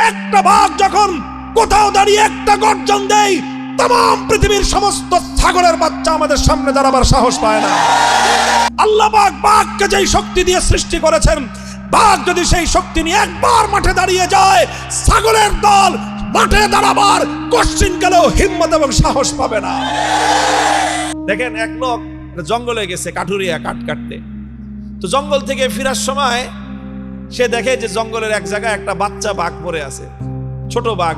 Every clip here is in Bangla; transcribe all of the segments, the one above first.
একটা বাঘ যখন কোথাও দাঁড়িয়ে একটা গর্জন দেয়, तमाम পৃথিবীর সমস্ত ছাগলের বাচ্চা আমাদের সামনে দাঁড়াবার সাহস পায় না। আল্লাহ পাক বাঘকে যেই শক্তি দিয়ে সৃষ্টি করেছেন, বাঘ যদি সেই শক্তি নিয়ে একবার মাঠে দাঁড়িয়ে যায়, ছাগলের দল মাঠে দাঁড়াবার কোশ্চিন গেলেও হিম্মত এবং সাহস পাবে না। দেখেন, এক লোক জঙ্গলে গেছে কাঠুরিয়া কাঠ কাটতে। তো জঙ্গল থেকে ফেরার সময় সে দেখে যে জঙ্গলের এক জায়গায় একটা বাচ্চা বাঘ পড়ে আছে, ছোট বাঘ।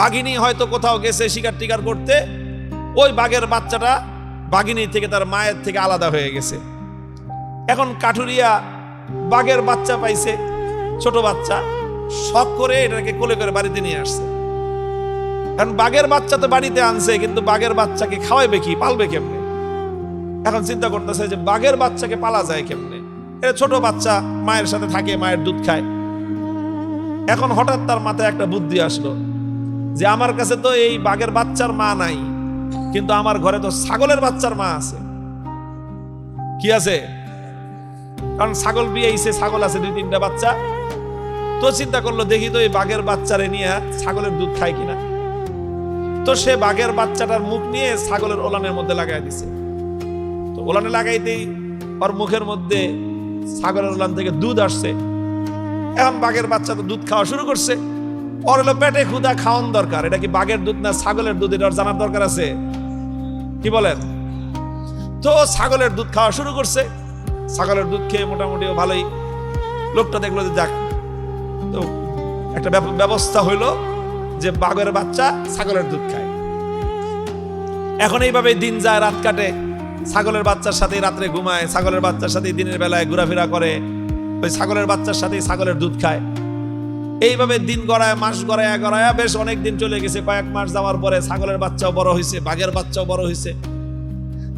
বাঘিনী হয়তো কোথাও গেছে শিকার টিকার করতে, ওই বাঘের বাচ্চাটা বাঘিনী থেকে তার মায়ের থেকে আলাদা হয়ে গেছে। এখন কাঠুরিয়া বাঘের বাচ্চা পাইছে, ছোট বাচ্চা, শখ করে এটাকে কোলে করে বাড়িতে নিয়ে আসছে। কারণ বাঘের বাচ্চা তো বাড়িতে আনছে, কিন্তু বাঘের বাচ্চাকে খাওয়াইবে কি, পালবে কেমনে? এখন চিন্তা করতেছে যে বাঘের বাচ্চাকে পালা যায় কেমনে। এটা ছোট বাচ্চা, মায়ের সাথে থাকে, মায়ের দুধ খায়। এখন হঠাৎ তার মাথায় একটা বুদ্ধি আসলো যে আমার কাছে তো এই বাঘের বাচ্চার মা নাই, কিন্তু আমার ঘরে তো ছাগলের বাচ্চার মা আছে। কি আছে? কারণ ছাগল বিয়েছে, ছাগল আছে 2-3টা বাচ্চা। তো চিন্তা করলো দেখি তো এই বাঘের বাচ্চারে নিয়ে ছাগলের দুধ খায় কিনা। তো সে বাঘের বাচ্চাটার মুখ নিয়ে ছাগলের ওলানের মধ্যে লাগাই দিছে। তো ওলানে লাগাইতেই ওর মুখের মধ্যে ছাগলের ওলান থেকে দুধ আসছে। এখন বাঘের বাচ্চা তো দুধ খাওয়া শুরু করছে। ওর হলো পেটে ক্ষুধা, খাওয়ান দরকার। এটা কি বাঘের দুধ না ছাগলের দুধ, এটা জানার দরকার আছে, কি বলেন? তো ছাগলের দুধ খাওয়া শুরু করছে। ছাগলের দুধ খেয়ে মোটামুটি ভালোই, লোকটা দেখলো যে যাক, তো একটা ব্যবস্থা হইলো যে বাঘের বাচ্চা ছাগলের দুধ খায়। এখন এইভাবে দিন যায়, রাত কাটে। ছাগলের বাচ্চার সাথে রাত্রে ঘুমায়, ছাগলের বাচ্চার সাথে দিনের বেলায় ঘোরাফেরা করে, ওই ছাগলের বাচ্চার সাথে ছাগলের দুধ খায়। এইভাবে দিন গড়ায়, মাস গড়ায় গড়ায় বেশ অনেক দিন চলে গেছে। কয়েক মাস যাওয়ার পরে ছাগলের বাচ্চাও বড় হয়েছে, বাঘের বাচ্চাও বড় হয়েছে।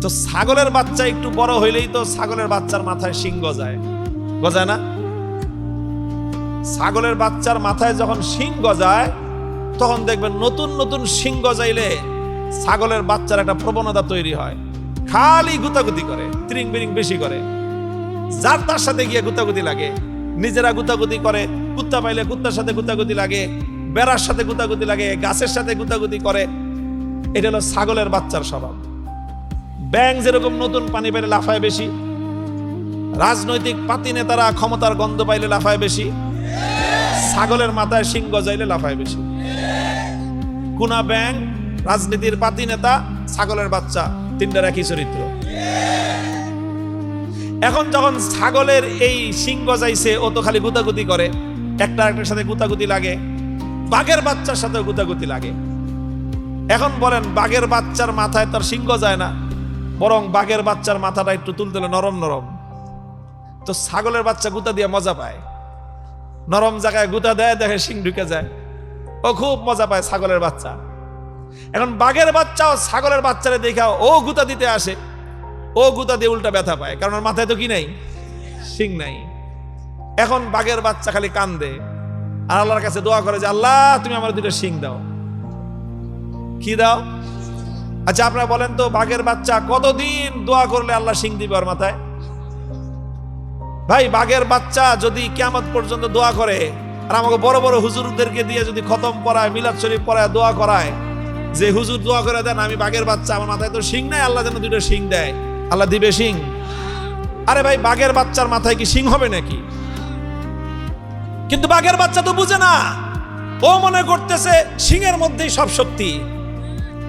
তো ছাগলের বাচ্চা একটু বড় হইলেই তো ছাগলের বাচ্চার মাথায় শিং গজায়, গজায় না? ছাগলের বাচ্চার মাথায় যখন শিং গজায়, তখন দেখবেন নতুন নতুন শিং গজাইলে ছাগলের বাচ্চার একটা প্রবণতা তৈরি হয়, খালি গুতাগুতি করে, ত্রিং বিরিং বেশি করে, যার তার সাথে গিয়ে গুতাগুতি লাগে। নিজেরা গুতাগুতি করে, কুত্তা পাইলে কুত্তার সাথে গুতাগুতি লাগে, বেড়ার সাথে গুতাগুতি লাগে, গাছের সাথে গুতাগুতি করে। এটা হলো ছাগলের বাচ্চার স্বভাব। ব্যাং যেরকম নতুন পানি পাইলে লাফায় বেশি, রাজনৈতিক পাতি নেতারা ক্ষমতার গন্ধ পাইলে লাফায় বেশি, ছাগলের মাথায় শিং গজাইলে লাফায় বেশি। কুনা ব্যাং, রাজনীতির পাতি নেতা, ছাগলের বাচ্চা, তিনটার একই চরিত্র। এখন যখন ছাগলের এই শিং গজাইছে, ও তো খালি গুতাগুতি করে, একটা একটার সাথে গুতাগুতি লাগে, বাঘের বাচ্চার সাথে গুতাগুতি লাগে। এখন বলেন, বাঘের বাচ্চার মাথায় তার শিং গজায় না, বরং বাঘের বাচ্চার মাথাটা একটু তুলতে নরম নরম। তো ছাগলের বাচ্চা গুতা দিয়ে মজা পায়, নরম জায়গায় গুতা দেয়, দেখে শিং ঢুকে যায়, ও খুব মজা পায় ছাগলের বাচ্চা। এখন বাঘের বাচ্চাও ছাগলের বাচ্চারে দেখা ও গুতা দিতে আসে, ও গুতা দিয়ে উল্টা ব্যথা পায়, কারণ ওর মাথায় তো কি নাই, শিং নাই। এখন বাঘের বাচ্চা খালি কান্দে আর আল্লাহর কাছে দোয়া করে যে আল্লাহ তুমি আমার 2টা শিং দাও। কি দাও? আচ্ছা আপনারা বলেন তো, বাঘের বাচ্চা কতদিন দোয়া করলে আল্লাহ শিং দিবে ওর মাথায়? ভাই, বাঘের বাচ্চা যদি কিয়ামত পর্যন্ত দোয়া করে, আর আমাকে বড় বড় হুজুরদেরকে দিয়ে যদি খতম পড়ায়, মিলাদ শরীফ পড়ায়, দোয়া করায় যে হুজুর দোয়া করে দেন আমি বাঘের বাচ্চা, আমার মাথায় তো শিং নাই, আল্লাহ যেন 2টা শিং দেয়, আল্লাহ দিবে শিং? আরে ভাই, বাঘের বাচ্চার মাথায় কি শিং হবে নাকি? কিন্তু বাঘের বাচ্চা তো বুঝে না, ও মনে করতেছে শিংয়ের মধ্যেই সব শক্তি।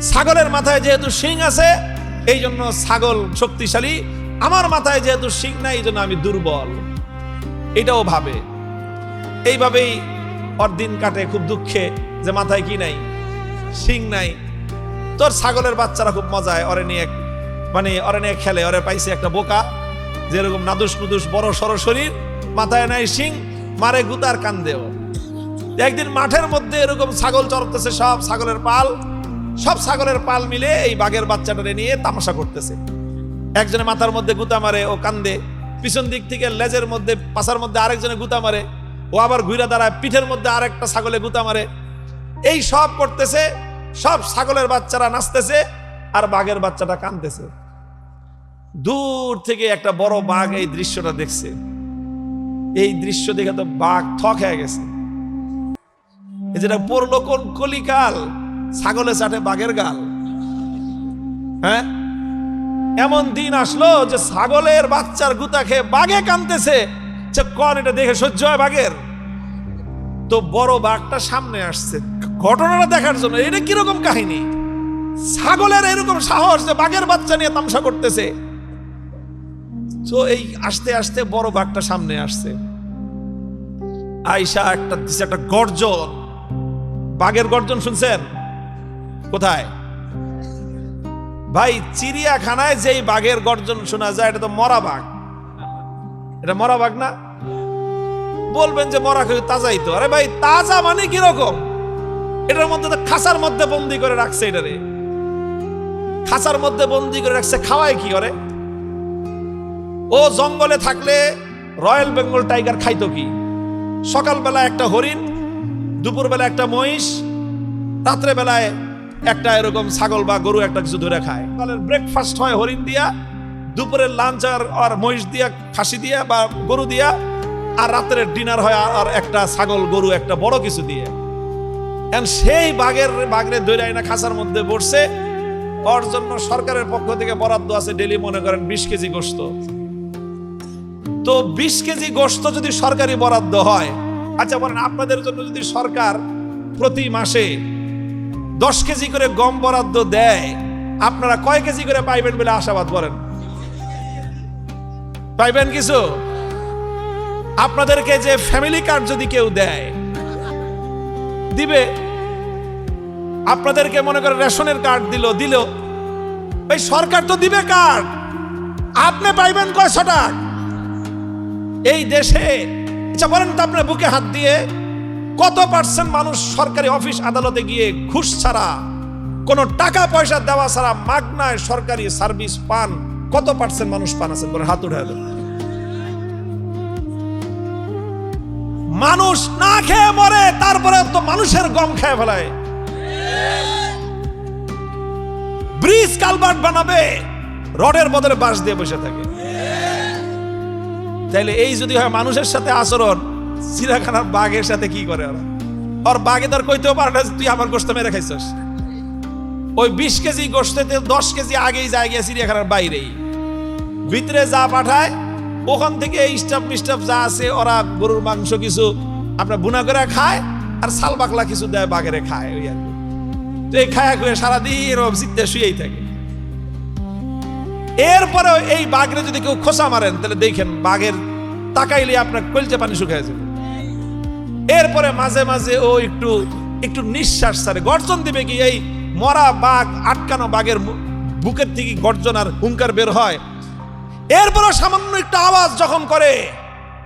ছাগলের মাথায় যেহেতু শিং আছে, এই জন্য ছাগল শক্তিশালী, আমার মাথায় যেহেতু শিং নাই, এই জন্য আমি দুর্বল, এটাও ভাবে। এইভাবেই ওর দিন কাটে খুব দুঃখে, যে মাথায় কি নাই, শিং নাই। তোর ছাগলের বাচ্চারা খুব মজায়, ওরে নিয়ে খেলে। ওরে পাইছে একটা বোকা, যেরকম নাদুস নুদুস বড় সড় শরীর, মাথায় নাই শিং, মারে গুতার কান্দেও। একদিন মাঠের মধ্যে এরকম ছাগল চড়তেছে, সব ছাগলের পাল মিলে এই বাঘের বাচ্চাটারে নিয়ে তামাশা করতেছে। একজনে মাথার মধ্যে গুতা মারে, ও কান্দে। পিছন দিক থেকে লেজের মধ্যে, পাছার মধ্যে আরেকজনে গুতা মারে, ও আবার ঘুরে দাঁড়ায়, পিঠের মধ্যে আরেকটা ছাগলে গুতা মারে। এই সব করতেছে, সব ছাগলের বাচ্চারা নাচতেছে, আর বাঘের বাচ্চাটা কাঁদতেছে। দূর থেকে একটা বড় বাঘ এই দৃশ্যটা দেখছে। এই দৃশ্য দেখে তো বাঘ থক হয়ে গেছে। এই যেটা পড়লো কোন কলিকাল, ছাগলে চাটে বাঘের গাল। হ্যাঁ, এমন দিন আসলো যে ছাগলের বাচ্চার গুতা খেয়ে বাঘে কাঁদতেছে। কন এটা দেখে সহ্য হয় বাঘের? তো বড় বাঘটা সামনে আসছে ঘটনাটা দেখার জন্য। এটা কিরকম কাহিনী? ছাগলের এরকম সাহস যে বাঘের বাচ্চা নিয়ে তামসা করতেছে। তো এই আস্তে আস্তে বড় বাঘটা সামনে আসছে, আয়শা একটা গর্জন, বাঘের গর্জন শুনছেন কোথায় ভাই? চিড়িয়াখানায় যেই বাঘের গর্জন শোনা যায় এটা তো মরা বাঘ। এটা মরা বাঘ না? বলবেন যে মরা খেয়ে তাজাই তো। আরে ভাই তাজা মানে কিরকম? এটার মধ্যে তো খাঁচার মধ্যে বন্দি করে রাখছে। এটারে খাঁচার মধ্যে বন্দি করে রাখছে, খাওয়ায় কি করে? ও জঙ্গলে থাকলে রয়্যাল বেঙ্গল টাইগার খাইতো কি? সকালবেলা একটা হরিণ, দুপুরবেলা একটা মহিষ, রাত্রে বেলায় একটা এরকম ছাগল বা গরু একটা কিছু ধরে খায়। সকালের ব্রেকফাস্ট হয় হরিণ দিয়া, দুপুরের লাঞ্চ আর মহিষ দিয়া, খাসি দিয়া বা গরু দিয়া, আর রাত্রের ডিনার হয় আর একটা ছাগল গরু একটা বড় কিছু দিয়ে। সেই বাঘরে ধরে না খাঁচার মধ্যে বসছে। ওর জন্য সরকারের পক্ষ থেকে বরাদ্দ আছে ডেলি মনে করেন 20 কেজি গোশত। তো 20 কেজি গোশত যদি সরকারি বরাদ্দ হয়, আচ্ছা বলেন আপনাদের জন্য যদি সরকার প্রতি মাসে 10 কেজি করে গম বরাদ্দ দেয়, আপনারা কয় কেজি করে পাইবেন বলে আশাবাদ? বলেন পাইবেন কিছু? আপনাদেরকে যে ফ্যামিলি কার্ড যদি কেউ দেয়, দিবে। আপনাদেরকে মনে করে রেশনের কার্ড দিল, ভাই সরকার তো দিবে কার্ড, আপনি পাইবেন কয়শটা? এই দেশে আচ্ছা বলেন তো আপনার বুকে হাত দিয়ে কত পার্সেন্ট মানুষ সরকারি অফিস আদালতে গিয়ে ঘুষ ছাড়া, কোনো টাকা পয়সা দেওয়া ছাড়া মাগনায় সরকারি সার্ভিস পান? কত পার্সেন্ট মানুষ পান আছেন? বলেন হাত উঠে। মানুষ না খেয়ে মরে, তারপরে তো মানুষের গম খেয়ে ফেলায়। ব্রিজ কালভার্ট বানাবে, রডের বদলে বাঁশ দিয়ে বসে থাকে। তাইলে এই যদি হয় মানুষের সাথে আচরণ, চিড়িয়াখানার বাঘের সাথে কি করে ওরা? আর বাঘে তার কইতেও পারে না তুই আমার গোশত মেরে খাইছস। ওই 20 কেজি গোশতেতে 10 কেজি আগেই যায় গিয়ে চিড়িয়াখানার বাইরেই, ভিতরে যা পাঠায় ওখান থেকে স্টাফ মিস্টাফ যা আছে ওরা গরুর মাংস কিছু আপনার বুনা করে খায়, আর সাল বাকলা কিছু দেয় বাঘেরে খায়। ওই আর তো এই খায়া করে সারাদিন জিতে শুয়েই থাকে। এরপরে এই বাঘরে যদি কেউ খোসা মারেন, তাহলে দেখেন বাঘের তাকাইলে আপনার কলজে পানি শুকিয়ে যাবে। এরপরে মাঝে মাঝে ও একটু নিঃশ্বাস ছাড়ে, গর্জন দিবে কি? এই মরা বাঘ আটকানো বাঘের বুকের থেকে গর্জন আর হুঙ্কার বের হয়। এরপরে সামান্য একটা আওয়াজ যখন করে,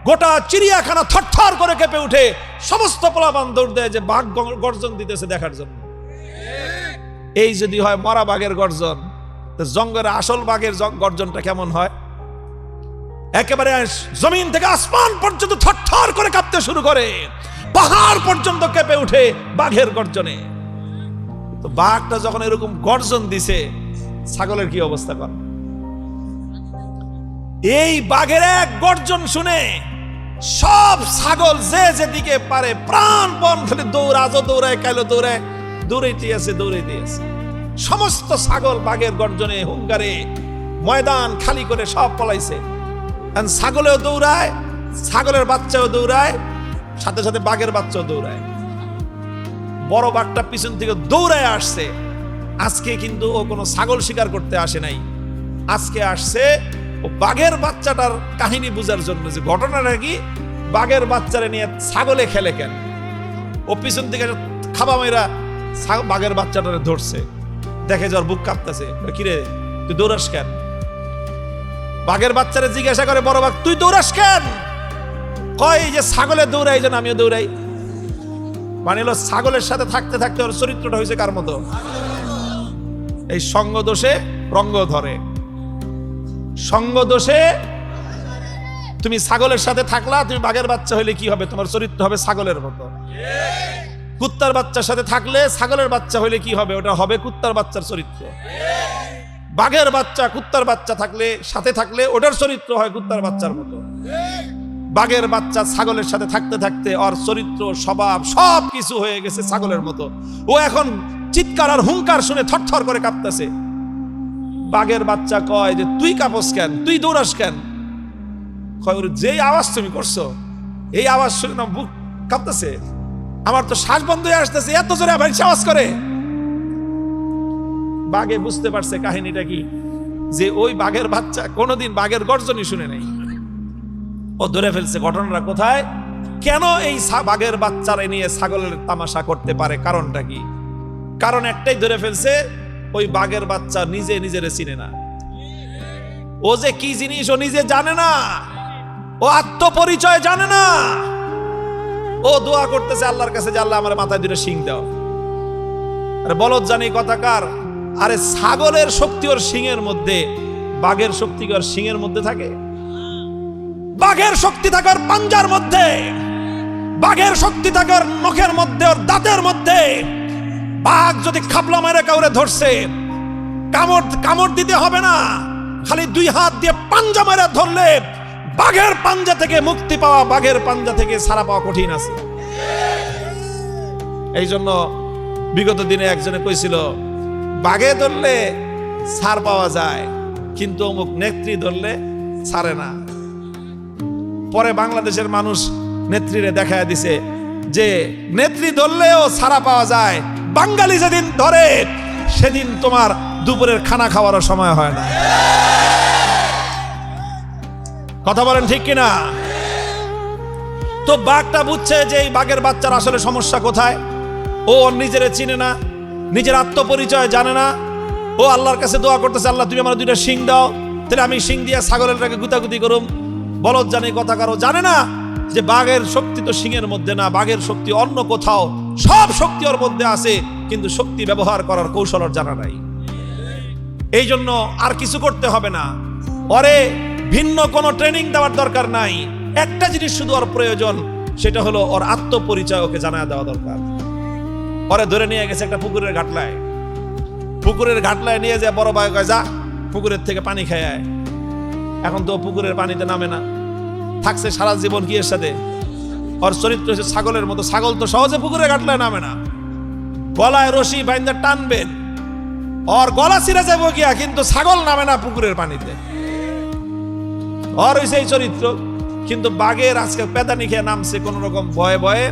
গোটা চিড়িয়াখানা থরথর করে কেঁপে উঠে, সমস্ত পোলাপান দৌড় দেয় যে বাঘ গর্জন দিতেছে দেখার জন্য। এই যদি হয় মরা বাঘের গর্জন, তো জঙ্গলের আসল বাঘের গর্জনটা কেমন হয়? একেবারে জমিন থেকে আসমান পর্যন্ত থরথর করে কাঁপতে শুরু করে, পাহাড় পর্যন্ত কেঁপে উঠে বাঘের গর্জনে। তো বাঘটা যখন এরকম গর্জন দিছে, ছাগলের কি অবস্থা করে? এই বাঘের এক গর্জন শুনে সব ছাগল যে যেদিকে পারে প্রাণপণ খালি দৌড়ায়, কাইলো দৌড়াইতে আছে। সমস্ত ছাগল বাঘের গর্জনে হুঙ্কারে ময়দান খালি করে সব পলাইছে। ছাগলেও দৌড়ায়, ছাগলের বাচ্চাও দৌড়ায়, সাথে সাথে বাঘের বাচ্চাও দৌড়ায়। বড় বাঘটা পিছন থেকে দৌড়ায় আসছে। আজকে কিন্তু ও কোনো ছাগল শিকার করতে আসে নাই, আজকে আসছে ও বাঘের বাচ্চাটার কাহিনী বুঝার জন্য, যে ঘটনাটা কি, বাঘের বাচ্চারে নিয়ে ছাগলে খেলে কেন। ও পিছন থেকে খাবা মেয়েরা বাঘের বাচ্চাটারে ধরছে, দেখে যার বুক কাঁপতেছে। কিরে তুই দৌড়াস কেন? বাঘের বাচ্চারে জিজ্ঞাসা করে বড় বাঘ, তুই দৌড়াস কেন? কয় যে ছাগলে দৌড়াই, যেন আমিও দৌড়াই। মানে হলো ছাগলের সাথে থাকতে থাকতে ওর চরিত্রটা হয়েছে কার মতো? এই সঙ্গ দোষে রঙ্গ ধরে। সঙ্গ দোষে তুমি ছাগলের সাথে থাকলা, তুমি বাঘের বাচ্চা হইলে কি হবে? তোমার চরিত্র হবে ছাগলের মতো। কুত্তার বাচ্চার সাথে থাকলে ছাগলের বাচ্চা হইলে কি হবে? ওটা হবে কুত্তার বাচ্চার চরিত্র। বাঘের বাচ্চা কুত্তার বাচ্চা সাথে থাকলে ওটার চরিত্র হয় কুত্তার বাচ্চার মতো। বাঘের বাচ্চা ছাগলের সাথে থাকতে থাকতে ওর চরিত্র স্বভাব সব কিছু হয়ে গেছে ছাগলের মতো। ও এখন চিৎকার আর হুঙ্কার শুনে থরথর করে কাঁপতেছে। বাঘের বাচ্চা কয় যে তুই কাঁপস কেন, তুই দৌড়াস কেন? কয় ওর যেই আওয়াজ তুমি করছো এই আওয়াজ শুনে না বুক কাঁপতেছে, আমার তো শ্বাস বন্ধ হয়ে আসতেছে, এত জোরে আবার আওয়াজ করে। বাঘে বুঝতে পারছে কাহিনীটা কি, যে ওই বাঘের বাচ্চা কোনোদিন বাঘের গর্জনই শুনে নাই। ও ধরে ফেলছে ঘটনাটা কোথায়, কেন এই বাঘের বাচ্চারা নিয়ে ছাগলের তামাশা করতে পারে, কারণটা কি? কারণ একটাই ধরে ফেলছে, ওই বাঘের বাচ্চা নিজে নিজেরে চিনে না। ও যে কি জিনিস ও নিজে জানে না, ও আত্মপরিচয় জানে না। ও দোয়া করতেছে আল্লাহর কাছে যে আল্লাহ আমার মাথায় দুটো শিং দাও। আরে বলদ জানি কথাকার, আরে ছাগলের শক্তি ওর শিংয়ের মধ্যে, বাঘের শক্তি ওর শিংয়ের মধ্যে থাকে? বাঘের শক্তি থাকে ওর পাঞ্জার মধ্যে, বাঘের শক্তি থাকে ওর নখের মধ্যে, ওর দাঁতের মধ্যে। বাঘ যদি খাপলা মেরে কাউরে ধরছে, কামড় দিতে হবে না, খালি দুই হাত দিয়ে পাঞ্জা মেরে ধরলে বাঘের পাঞ্জা থেকে মুক্তি পাওয়া, বাঘের পাঞ্জা থেকে ছাড়া পাওয়া কঠিন আছে। এই জন্য বিগত দিনে একজনে কইছিল, বাঘে ধরলে ছাড় পাওয়া যায়, কিন্তু অমুক নেত্রী ধরলে ছাড়ে না। পরে বাংলাদেশের মানুষ নেত্রীরে দেখায় দিছে যে নেত্রী ধরলেও ছাড়া পাওয়া যায়, বাঙালি যেদিন ধরে সেদিন তোমার দুপুরের খানা খাওয়ারও সময় হয় না। কথা বলেন ঠিক কিনা? তো বাঘটা বুঝছে যে এই বাঘের বাচ্চার আসলে সমস্যা কোথায়। ও নিজেরে চিনে না, নিজের আত্মপরিচয় জানে না। ও আল্লাহর কাছে দোয়া করতেছে, আল্লাহ তুমি আমার দুইটা শিং দাও, তাহলে আমি শিং দিয়ে ছাগলেরটাকে গুতাগুতি করুম। বলদ জানি কথা কারো জানে না যে বাঘের শক্তি তো শিংয়ের মধ্যে না, বাঘের শক্তি অন্য কোথাও। সব শক্তি ওর মধ্যে আছে, কিন্তু শক্তি ব্যবহার করার কৌশল ওর জানা নাই। এই জন্য আর কিছু করতে হবে না, ওরে ভিন্ন কোনো ট্রেনিং দেওয়ার দরকার নাই। একটা জিনিস শুধু ওর প্রয়োজন, সেটা হলো ওর আত্মপরিচয় ওকে জানা দেওয়া দরকার। ওরে ধরে নিয়ে গেছে একটা পুকুরের ঘাটলায়। পুকুরের ঘাটলায় নিয়ে যায় বড় ভাই কয়, যা পুকুরের থেকে পানি খেয়ে আয়। এখন তো পুকুরের পানিতে নামে না, থাকছে সারা জীবন কি এর সাথে? ওর চরিত্র হচ্ছে ছাগলের মতো। ছাগল তো সহজে পুকুরে ঘাটলায় নামে না, গলায় রশি বাইন্দা টানবেন, ওর গলা ছিঁড়ে যাবো গিয়া, কিন্তু ছাগল নামে না পুকুরের পানিতে। ওর হইছে এই চরিত্র। কিন্তু বাঘের আজকে পেদানি খেয়ে নামছে কোন রকম ভয়ে ভয়ে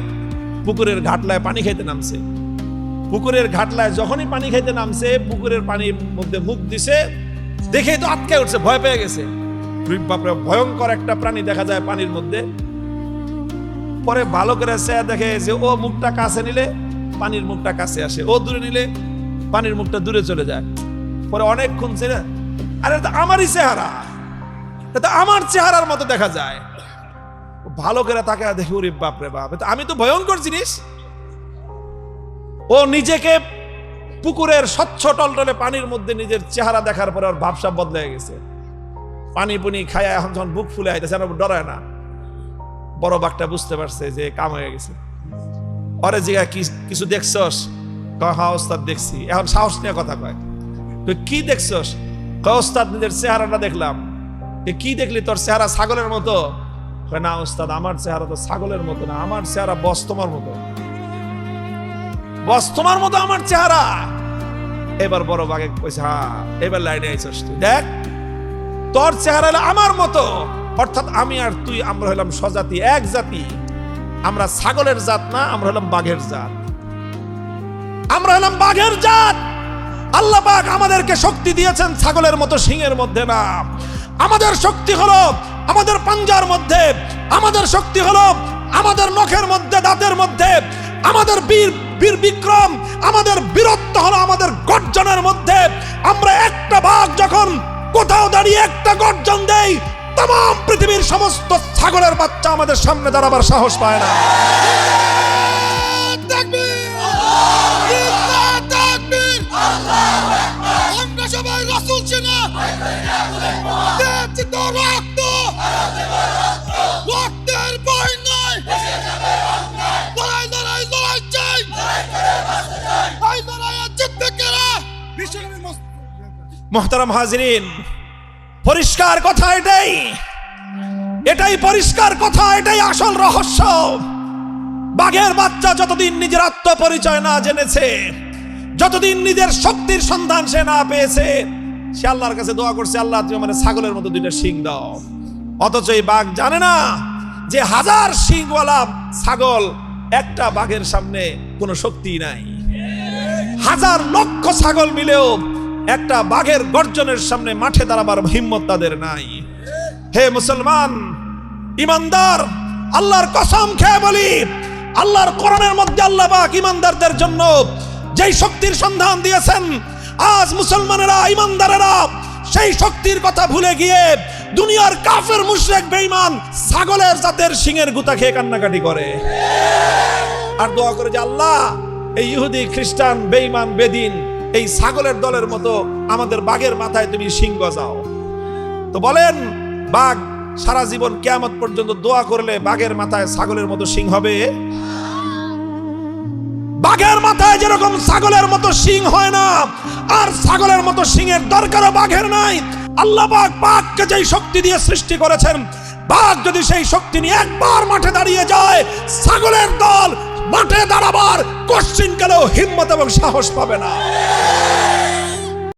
পুকুরের ঘাটলায় পানি খাইতে নামছে। পুকুরের ঘাটলায় যখনই পানি খাইতে নামছে, পুকুরের পানির মধ্যে মুখ দিছে, দেখেই তো আটকে উঠছে, ভয় পেয়ে গেছে। বাপরে, ভয়ঙ্কর একটা প্রাণী দেখা যায় পানির মধ্যে। পরে ভালো করে দেখে যে ও মুখটা কাছে নিলে পানির মুখটা কাছে আসে, ও দূরে নিলে পানির মুখটা দূরে চলে যায়। পরে অনেকক্ষণ ছিল, আরে এটা আমারই চেহারা, এটা আমার চেহারার মতো দেখা যায়। ভালো করে তাকে দেখে, ওরে বাপরে বাপ, আমি তো ভয়ঙ্কর জিনিস। ও নিজেকে পুকুরের স্বচ্ছ টলটলে পানির মধ্যে নিজের চেহারা দেখার পরে ওর ভাবসাব বদলে গেছে। পানি পুনি খায়া এখন যখন বুক ফুলে আইতেছে, ডরায় না। বড় বাঘটা বুঝতে পারছে যে কাম হয়ে গেছে। পরে জিগা কিছু দেখছস? হ্যাঁ ওস্তাদ দেখছি। এখন সাহস নিয়ে কথা কয়, তুই কি দেখছস? ওস্তাদ নিজের চেহারাটা দেখলাম। কি দেখলি? তোর চেহারা ছাগলের মতো। না ওস্তাদ, আমার চেহারা তো ছাগলের মতো না, আমার চেহারা বস তোমার মতো। বস তোমার মতো আমার চেহারা? এবার বড় বাঘে কইছে, হ্যাঁ এবার লাইনে আইছস তুই, দেখ তোর চেহারা হলো আমার মতো। অর্থাৎ আমি আর তুই, আমরা হলাম স্বজাতি, এক জাতি। আমরা ছাগলের জাত না, আমরা হলাম বাঘের জাত। আমরা হলাম বাঘের জাত। আল্লাহ পাক আমাদেরকে শক্তি দিয়েছেন ছাগলের মতো শিংয়ের মধ্যে না। আমাদের শক্তি হলো আমাদের পাঞ্জার মধ্যে, আমাদের শক্তি হলো আমাদের নখের মধ্যে, দাঁতের মধ্যে। আমাদের বীর বিক্রম, আমাদের বীরত্ব হলো আমাদের গর্জনের মধ্যে। আমরা একটা বাঘ যখন কোথাও দাঁড়িয়ে একটা গর্জন দেই, तमाम পৃথিবীর সমস্ত ছাগলের বাচ্চা আমাদের সামনে দাঁড়াবার সাহস পায় না। আমরা সবাই রাসূল চিনি, রক্তের বই নাই, লড়াই লড়াই লড়াই চাই, এই লড়াইয়ে জিতবে কারা? মোহতারাম হাজিরিন, পরিষ্কার কথা এটাই, এটাই পরিষ্কার কথা, এটাই আসল রহস্য। বাঘের বাচ্চা যতদিন নিজের আত্মপরিচয় না জেনেছে, যতদিন নিজের শক্তির সন্ধান সে না পেয়েছে, সে আল্লাহর কাছে দোয়া করছে, আল্লাহ তুমি মানে ছাগলের মতো দুইটা শিং দাও। অথচ এই বাঘ জানে না যে হাজার শিংওয়ালা ছাগল একটা বাঘের সামনে কোনো শক্তি নাই। হাজার লক্ষ ছাগল মিলেও একটা বাঘের গর্জনের সামনে মাঠে দাঁড়াবার হিম্মত তাদের নাই। হে মুসলমান ইমানদার, আল্লাহর কসম খেয়ে বলি, আল্লাহর কোরআনের মধ্যে আল্লাহ পাক ইমানদারদের জন্য যেই শক্তির সন্ধান দিয়েছেন, আজ মুসলমানেরা ইমানদারেরা সেই শক্তির কথা ভুলে গিয়ে দুনিয়ার কাফের মুশরিক বেঈমান ছাগলের জাতের শিঙের গুতা খেয়ে কান্নাকাটি করে আর দোয়া করে যে আল্লাহ এই ইহুদি খ্রিস্টান বেঈমান বেদিন এই ছাগলের দলের মতো আমাদের বাঘের মাথায় তুমি শিং গজাও। তো বলেন, বাঘ সারা জীবন কিয়ামত পর্যন্ত দোয়া করলে বাঘের মাথায় ছাগলের মতো শিং হবে? বাঘের মাথায় যেরকম ছাগলের মতো শিং হয় না, আর ছাগলের মতো শিংয়ের দরকারও বাঘের নাই। আল্লাহ পাক বাঘকে যেই শক্তি দিয়ে সৃষ্টি করেছেন, বাঘ যদি সেই শক্তি নিয়ে একবার মাঠে দাঁড়িয়ে যায়, ছাগলের দল মাঠে দাঁড়াবার কোশ্চিন কালেও হিম্মত এবং সাহস পাবে না।